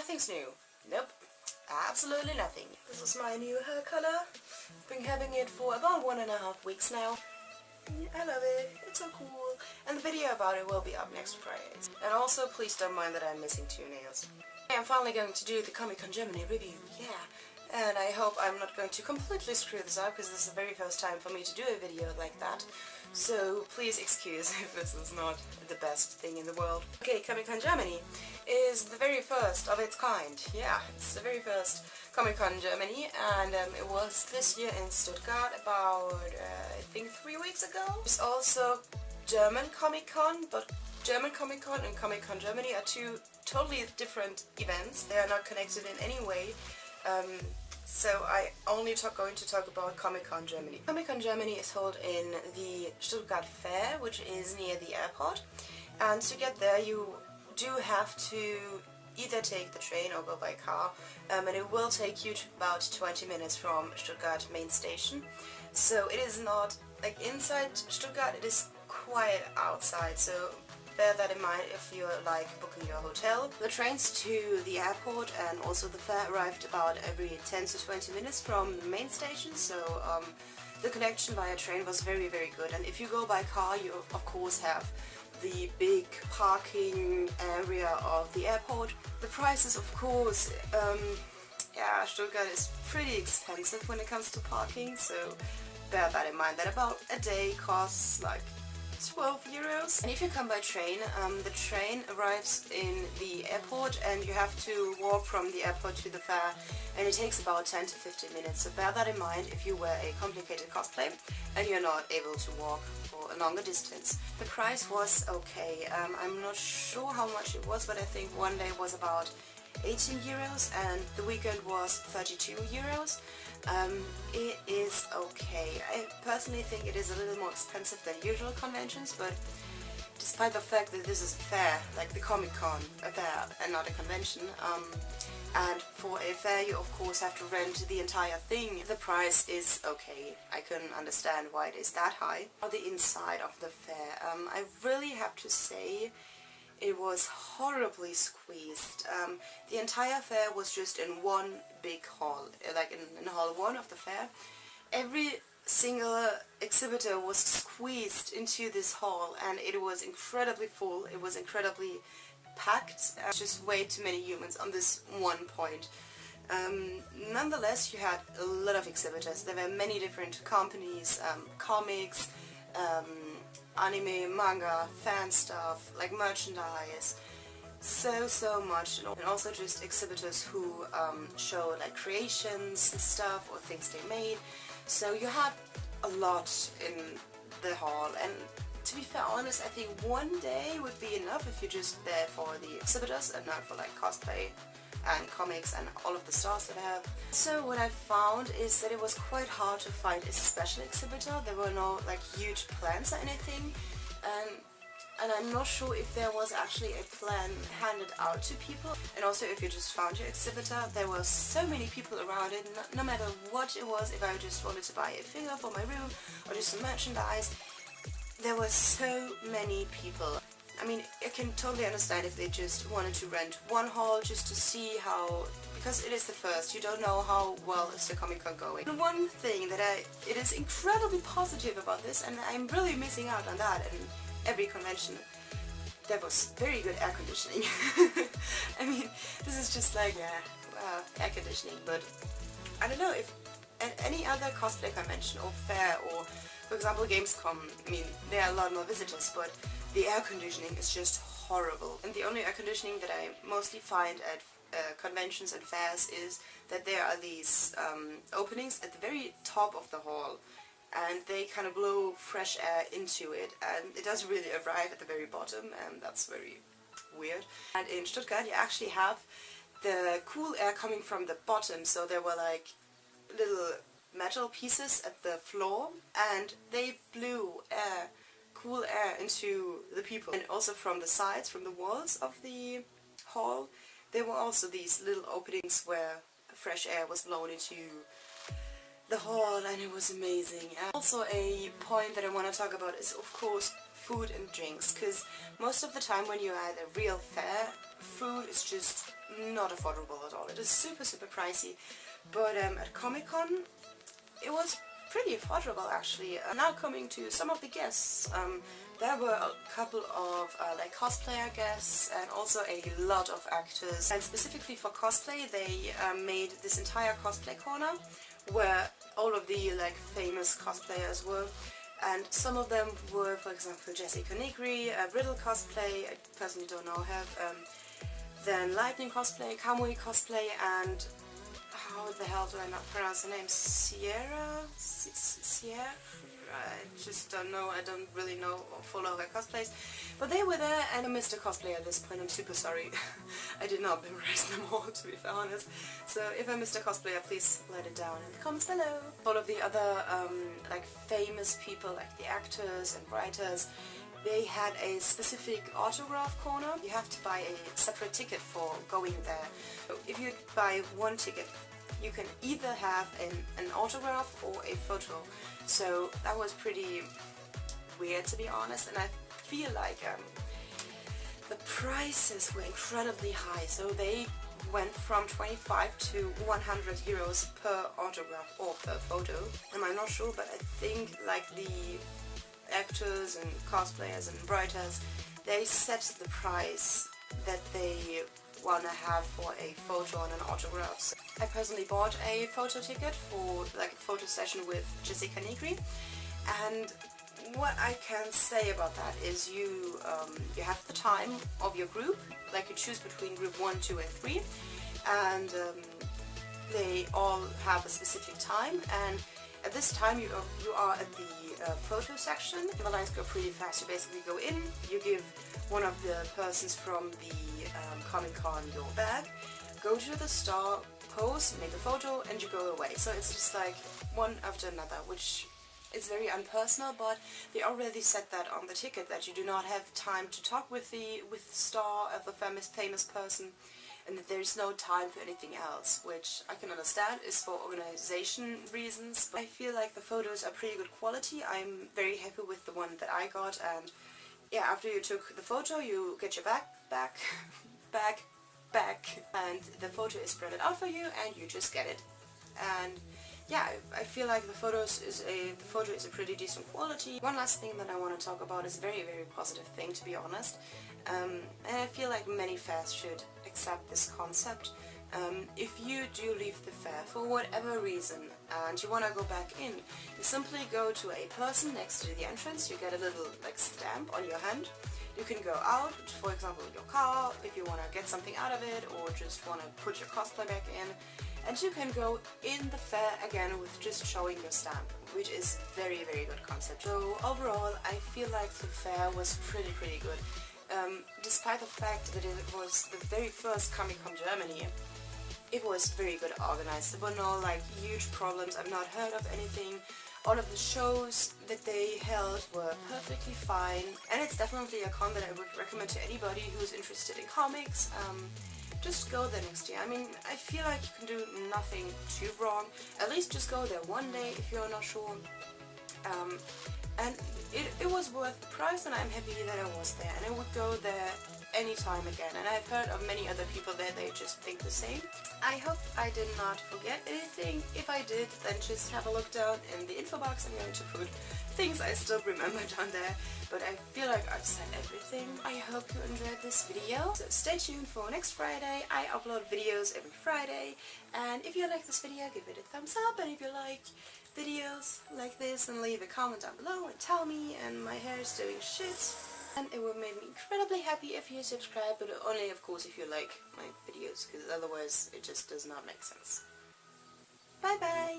nothing's new. Nope, absolutely nothing. This is my new hair color. I've been having it for about 1.5 weeks now. I love it, it's so cool. And the video about it will be up next Friday. And also, please don't mind that I'm missing 2 nails. I'm finally going to do the Comic-Con Germany review, yeah. And I hope I'm not going to completely screw this up, because this is the very first time for me to do a video like that. So please excuse if this is not the best thing in the world. Okay, Comic-Con Germany is the very first of its kind. Yeah, it's the very first Comic-Con Germany, and it was this year in Stuttgart about, I think 3 weeks ago. There's also German Comic-Con, but German Comic-Con and Comic-Con Germany are 2 totally different events. They are not connected in any way. So I only going to talk about Comic-Con Germany. Comic-Con Germany is held in the Stuttgart Fair, which is near the airport. And to get there you do have to either take the train or go by car. And it will take you to about 20 minutes from Stuttgart main station. So it is not like inside Stuttgart, it is quite outside. So bear that in mind if you're like booking your hotel. The trains to the airport and also the fair arrived about every 10 to 20 minutes from the main station, so the connection via train was very good. And if you go by car you of course have the big parking area of the airport. The prices of course, yeah, Stuttgart is pretty expensive when it comes to parking, so bear that in mind that about a day costs like 12 euros. And if you come by train, the train arrives in the airport and you have to walk from the airport to the fair, and it takes about 10 to 15 minutes, so bear that in mind if you wear a complicated cosplay and you're not able to walk for a longer distance. The price was okay. I'm not sure how much it was, but I think one day was about 18 euros and the weekend was 32 euros. It is okay. I personally think it is a little more expensive than usual conventions, but despite the fact that this is a fair, like the Comic-Con, a fair and not a convention, and for a fair you of course have to rent the entire thing, the price is okay. I can understand why it is that high. On the inside of the fair, I really have to say it was horribly squeezed. The entire fair was just in one big hall, like in hall 1 of the fair. Every single exhibitor was squeezed into this hall and it was incredibly full, it was incredibly packed, just way too many humans on this one point. Nonetheless, you had a lot of exhibitors. There were many different companies, comics, anime, manga, fan stuff, like merchandise, so much, and also just exhibitors who show like creations and stuff or things they made. So you had a lot in the hall, and to be fair honest, I think one day would be enough if you're just there for the exhibitors and not for like cosplay and comics and all of the stars that I have. So what I found is that it was quite hard to find a special exhibitor. There were no like huge plans or anything, and I'm not sure if there was actually a plan handed out to people. And also if you just found your exhibitor, there were so many people around it, no matter what it was. If I just wanted to buy a figure for my room or just some merchandise, there were so many people. I mean, I can totally understand if they just wanted to rent one hall just to see how, because it is the first, you don't know how well is the Comic-Con going. And one thing that it is incredibly positive about this, and I'm really missing out on that in every convention, there was very good air conditioning. I mean, this is just like, air conditioning, but I don't know if at any other cosplay convention or fair or, for example, Gamescom, I mean, there are a lot more visitors, but the air conditioning is just horrible. And the only air conditioning that I mostly find at conventions and fairs is that there are these openings at the very top of the hall, and they kind of blow fresh air into it, and it doesn't really arrive at the very bottom, and that's very weird. And in Stuttgart you actually have the cool air coming from the bottom, so there were like little metal pieces at the floor, and they blew cool air into the people. And also from the sides, from the walls of the hall, there were also these little openings where fresh air was blown into the hall, and it was amazing. And also a point that I want to talk about is of course food and drinks, because most of the time when you're at a real fair, food is just not affordable at all. It is super pricey, but at Comic-Con it was pretty affordable actually. Now coming to some of the guests, there were a couple of like cosplayer guests and also a lot of actors, and specifically for cosplay they made this entire cosplay corner where all of the like famous cosplayers were, and some of them were, for example, Jessica Nigri, Riddle cosplay, I personally don't know her, then Lightning cosplay, Kamui cosplay, and how the hell do I not pronounce her name? Sierra? I just don't know, I don't really know or follow her cosplays. But they were there, and I missed a cosplay at this point, I'm super sorry. I did not memorize them all, to be fair honest. So if I missed a cosplayer, please let it down in the comments below. All of the other like famous people, like the actors and writers, they had a specific autograph corner. You have to buy a separate ticket for going there. So if you buy one ticket, you can either have an autograph or a photo. So that was pretty weird, to be honest, and I feel like the prices were incredibly high. So they went from 25 to 100 euros per autograph or per photo. And I'm not sure, but I think like the actors and cosplayers and writers, they set the price that they want to have for a photo and an autograph. So I personally bought a photo ticket for like a photo session with Jessica Nigri, and what I can say about that is you have the time of your group, like you choose between group 1, 2 and 3, and they all have a specific time, and at this time you are at the photo section. The lines go pretty fast. You basically go in, you give one of the persons from the Comic-Con your bag, go to the star, pose, make a photo, and you go away. So it's just like one after another, which is very unpersonal, but they already said that on the ticket that you do not have time to talk with the star of the famous person, and that there's no time for anything else, which I can understand is for organization reasons. But I feel like the photos are pretty good quality. I'm very happy with the one that I got, and yeah, after you took the photo you get your back, and the photo is printed out for you and you just get it. And yeah, I feel like the photo is a pretty decent quality. One last thing that I want to talk about is a very positive thing, to be honest, and I feel like many fairs should accept this concept. If you do leave the fair for whatever reason and you want to go back in, you simply go to a person next to the entrance, you get a little like stamp on your hand. You can go out, for example your car, if you want to get something out of it, or just want to put your cosplay back in, and you can go in the fair again with just showing your stamp, which is very good concept. So overall I feel like the fair was pretty good. Despite the fact that it was the very first Comic-Con Germany, it was very good organized. There were no like huge problems. I've not heard of anything. All of the shows that they held were perfectly fine, and it's definitely a con that I would recommend to anybody who's interested in comics. Just go there next year. I mean, I feel like you can do nothing too wrong. At least just go there one day if you're not sure. And it was worth the price, and I'm happy that I was there, and I would go there anytime again. And I've heard of many other people there, they just think the same. I hope I did not forget anything. If I did, then just have a look down in the info box. I'm going to put things I still remember down there, but I feel like I've said everything. I hope you enjoyed this video, so stay tuned for next Friday. I upload videos every Friday, and if you like this video, give it a thumbs up, and if you like videos like this, then leave a comment down below and tell me. And my hair is doing shit, and it would make me incredibly happy if you subscribe, but only of course if you like my videos, because otherwise it just does not make sense. Bye bye!